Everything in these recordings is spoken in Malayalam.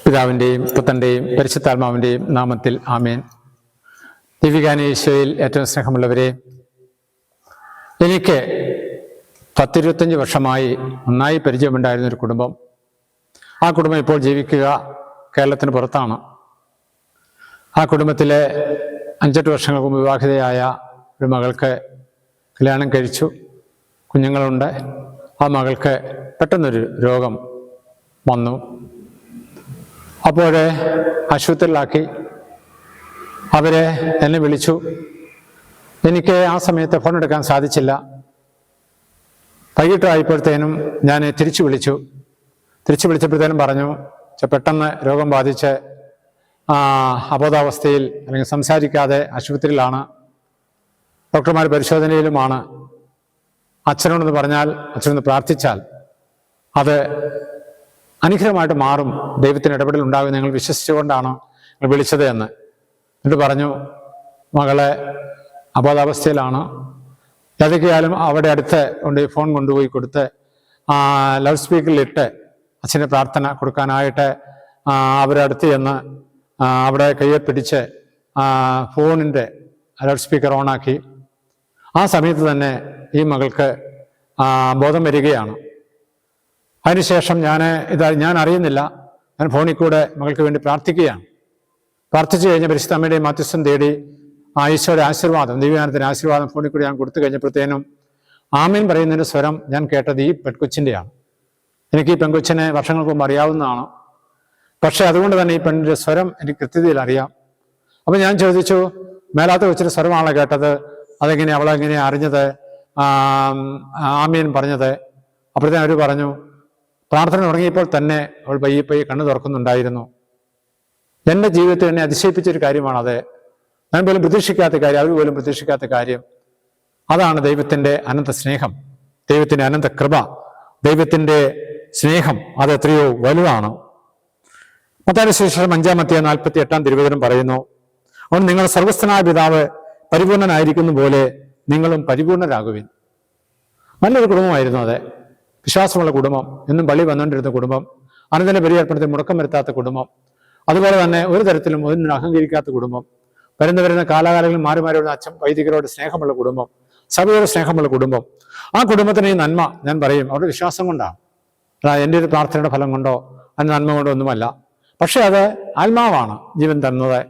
പിതാവിൻ്റെയും പുത്രൻ്റെയും പരിശുദ്ധാത്മാവിൻ്റെയും നാമത്തിൽ ആമേൻ. ദിവ്യകാനീശോയിൽ ഏറ്റവും സ്നേഹമുള്ളവരെ, എനിക്ക് 10-25 വർഷമായി നന്നായി പരിചയമുണ്ടായിരുന്നൊരു കുടുംബം. ആ കുടുംബം ഇപ്പോൾ ജീവിക്കുക കേരളത്തിന് പുറത്താണ്. ആ കുടുംബത്തിലെ 5-8 വർഷങ്ങൾക്ക് മുമ്പ് വിവാഹിതയായ ഒരു മകൾക്ക് കല്യാണം കഴിച്ചു, കുഞ്ഞുങ്ങളുണ്ട്. ആ മകൾക്ക് പെട്ടെന്നൊരു രോഗം വന്നു. അപ്പോൾ ആശുപത്രിയിലാക്കി. അവരെ എന്നെ വിളിച്ചു. എനിക്ക് ആ സമയത്ത് ഫോൺ എടുക്കാൻ സാധിച്ചില്ല. വൈകിട്ടായപ്പോഴത്തേനും ഞാൻ തിരിച്ചു വിളിച്ചപ്പോഴത്തേനും പറഞ്ഞു, പെട്ടെന്ന് രോഗം ബാധിച്ച് അബോധാവസ്ഥയിൽ അല്ലെങ്കിൽ സംസാരിക്കാതെ ആശുപത്രിയിലാണ്, ഡോക്ടർമാർ പരിശോധനയിലുമാണ്. അച്ഛനോടൊന്ന് പറഞ്ഞാൽ, അച്ഛനൊന്ന് പ്രാർത്ഥിച്ചാൽ അത് അനുഗ്രഹമായിട്ട് മാറും, ദൈവത്തിന് ഇടപെടൽ ഉണ്ടാകും, ഞങ്ങൾ വിശ്വസിച്ചുകൊണ്ടാണ് നിങ്ങൾ വിളിച്ചത് എന്ന്. എന്നിട്ട് പറഞ്ഞു, മകളെ അബോധാവസ്ഥയിലാണ്, ഏതൊക്കെയാലും അവിടെ അടുത്ത് ഫോൺ കൊണ്ടുപോയി കൊടുത്ത് ലൗഡ് സ്പീക്കറിലിട്ട് അച്ഛൻ്റെ പ്രാർത്ഥന കൊടുക്കാനായിട്ട് അവരുടെ അടുത്ത് ചെന്ന് അവിടെ കയ്യെ പിടിച്ച് ഫോണിൻ്റെ ലൗഡ് സ്പീക്കർ ഓണാക്കി. ആ സമയത്ത് തന്നെ ഈ മകൾക്ക് ബോധം വരികയാണ്. അതിനുശേഷം ഞാൻ അറിയുന്നില്ല, ഞാൻ ഫോണിൽ കൂടെ മകൾക്ക് വേണ്ടി പ്രാർത്ഥിക്കുകയാണ്. പ്രാർത്ഥിച്ചു കഴിഞ്ഞ് പരിശുദ്ധ അമ്മയുടെ മധ്യസ്ഥം തേടി ഈശോയുടെ ആശീർവാദം, ദിവ്യകാനത്തിൻ്റെ ആശീർവാദം ഫോണിൽ കൂടി ഞാൻ കൊടുത്തു കഴിഞ്ഞപ്പോഴത്തേനും ആമീൻ പറയുന്നതിൻ്റെ സ്വരം ഞാൻ കേട്ടത് ഈ പെൺകൊച്ചിൻ്റെയാണ്. എനിക്ക് ഈ പെൺകൊച്ചിനെ വർഷങ്ങൾക്ക് മുമ്പ് അറിയാവുന്നതാണ്. പക്ഷെ അതുകൊണ്ട് തന്നെ ഈ പെണ്ണിൻ്റെ സ്വരം എനിക്ക് കൃത്യതയിൽ അറിയാം. അപ്പം ഞാൻ ചോദിച്ചു, മേലാത്ത കൊച്ചിൻ്റെ സ്വരമാണല്ലോ കേട്ടത്, അവളെങ്ങനെയാണ് അറിഞ്ഞത്, ആമീൻ പറഞ്ഞത്? അപ്പോഴത്തേനും അവർ പറഞ്ഞു, പ്രാർത്ഥന തുടങ്ങിയപ്പോൾ തന്നെ അവൾ പയ്യെ കണ്ണു തുറക്കുന്നുണ്ടായിരുന്നു. എൻ്റെ ജീവിതത്തിൽ എന്നെ അതിശയിപ്പിച്ചൊരു കാര്യമാണത്. ഞാൻ പോലും പ്രതീക്ഷിക്കാത്ത കാര്യം, അവർ പോലും പ്രതീക്ഷിക്കാത്ത കാര്യം. അതാണ് ദൈവത്തിൻ്റെ അനന്ത സ്നേഹം, ദൈവത്തിൻ്റെ അനന്ത കൃപ, ദൈവത്തിൻ്റെ സ്നേഹം. അത് എത്രയോ വലുതാണ്. മത്തായിയുടെ സുവിശേഷം 5-48 തിരുവചനം പറയുന്നു, അതുകൊണ്ട് നിങ്ങൾ സർവ്വസ്ഥനായ പിതാവ് പരിപൂർണനായിരിക്കുന്ന പോലെ നിങ്ങളും പരിപൂർണരാകുവിൻ. നല്ലൊരു കുടുംബമായിരുന്നു അത്. വിശ്വാസമുള്ള കുടുംബം, എന്നും പള്ളി വന്നുകൊണ്ടിരുന്ന കുടുംബം, അനന്തര ബലിയർപ്പണത്തിൽ മുടക്കം വരുത്താത്ത കുടുംബം, അതുപോലെ തന്നെ ഒരു തരത്തിലും ഒന്നിനും അഹങ്കരിക്കാത്ത കുടുംബം, വരുന്ന കാലാകാലങ്ങളിൽ മാറി വരുന്ന അച്ഛൻ വൈദികരോട് സ്നേഹമുള്ള കുടുംബം, സഭയോട് സ്നേഹമുള്ള കുടുംബം. ആ കുടുംബത്തിന് ഈ നന്മ ഞാൻ പറയും അവരുടെ വിശ്വാസം കൊണ്ടാണ്. എൻ്റെ ഒരു പ്രാർത്ഥനയുടെ ഫലം കൊണ്ടോ അതിന് നന്മ കൊണ്ടോ ഒന്നുമല്ല. പക്ഷെ അത് ആത്മാവാണ് ജീവൻ തന്നത്,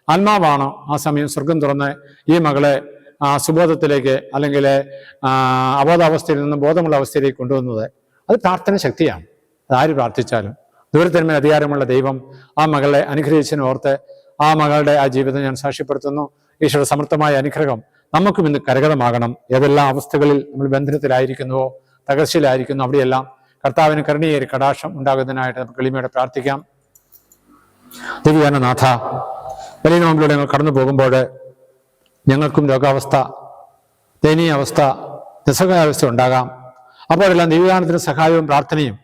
ആത്മാവാണ് ആ സമയം സ്വർഗം തുറന്ന് ഈ മകളെ സുബോധത്തിലേക്ക് അല്ലെങ്കിൽ അബോധാവസ്ഥയിൽ നിന്ന് ബോധമുള്ള അവസ്ഥയിലേക്ക് കൊണ്ടുവന്നത്. അത് പ്രാർത്ഥന ശക്തിയാണ്. അതാര് പ്രാർത്ഥിച്ചാലും ദൂരത്തിന്മേൽ അധികാരമുള്ള ദൈവം ആ മകളെ അനുഗ്രഹിച്ചതിനോർത്ത് ആ മകളുടെ ആ ജീവിതം ഞാൻ സാക്ഷ്യപ്പെടുത്തുന്നു. ഈശ്വര സമർത്ഥമായ അനുഗ്രഹം നമുക്കും ഇന്ന് കരഗതമാകണം. ഏതെല്ലാം അവസ്ഥകളിൽ നമ്മൾ ബന്ധനത്തിലായിരിക്കുന്നുവോ, തകർച്ചയിലായിരിക്കുന്നു, അവിടെയെല്ലാം കർത്താവിന് കരുണയേറി കടാക്ഷം ഉണ്ടാകുന്നതിനായിട്ട് നമുക്ക് എളിമയോടെ പ്രാർത്ഥിക്കാം. ദിവ്യനാഥ, വലിയ നോമ്പിലൂടെ ഞങ്ങൾ കടന്നു പോകുമ്പോൾ ഞങ്ങൾക്കും രോഗാവസ്ഥ, ദയനീയ അവസ്ഥ, നിസ്സഹായാവസ്ഥ ഉണ്ടാകാം. അപ്പോഴെല്ലാം ദിവ്യകാനത്തിൻ്റെ സഹായവും പ്രാർത്ഥനയും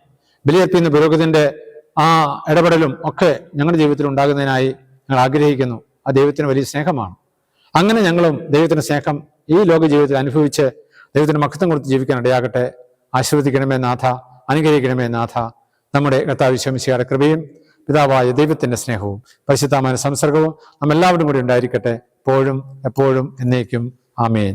ബലിയർപ്പിക്കുന്ന പുരോഗതിൻ്റെ ആ ഇടപെടലും ഒക്കെ ഞങ്ങളുടെ ജീവിതത്തിൽ ഉണ്ടാകുന്നതിനായി ഞങ്ങൾ ആഗ്രഹിക്കുന്നു. ആ ദൈവത്തിന് വലിയ സ്നേഹമാണ്. അങ്ങനെ ഞങ്ങളും ദൈവത്തിൻ്റെ സ്നേഹം ഈ ലോക ജീവിതത്തിൽ അനുഭവിച്ച് ദൈവത്തിന് മഹത്വം കൊടുത്ത് ജീവിക്കാൻ ഇടയാകട്ടെ. ആശീർവദിക്കണമേ നാഥ, അനുഗ്രഹിക്കണമേ നാഥ. നമ്മുടെ കർത്താവ് ഈശോ മിശിഹായുടെ കൃപയും പിതാവായ ദൈവത്തിൻ്റെ സ്നേഹവും പരിശുദ്ധാത്മാവിന്റെ സംസർഗവും നമ്മെല്ലാവരും കൂടി ഉണ്ടായിരിക്കട്ടെ, എപ്പോഴും എപ്പോഴും എന്നേക്കും. ആമേൻ.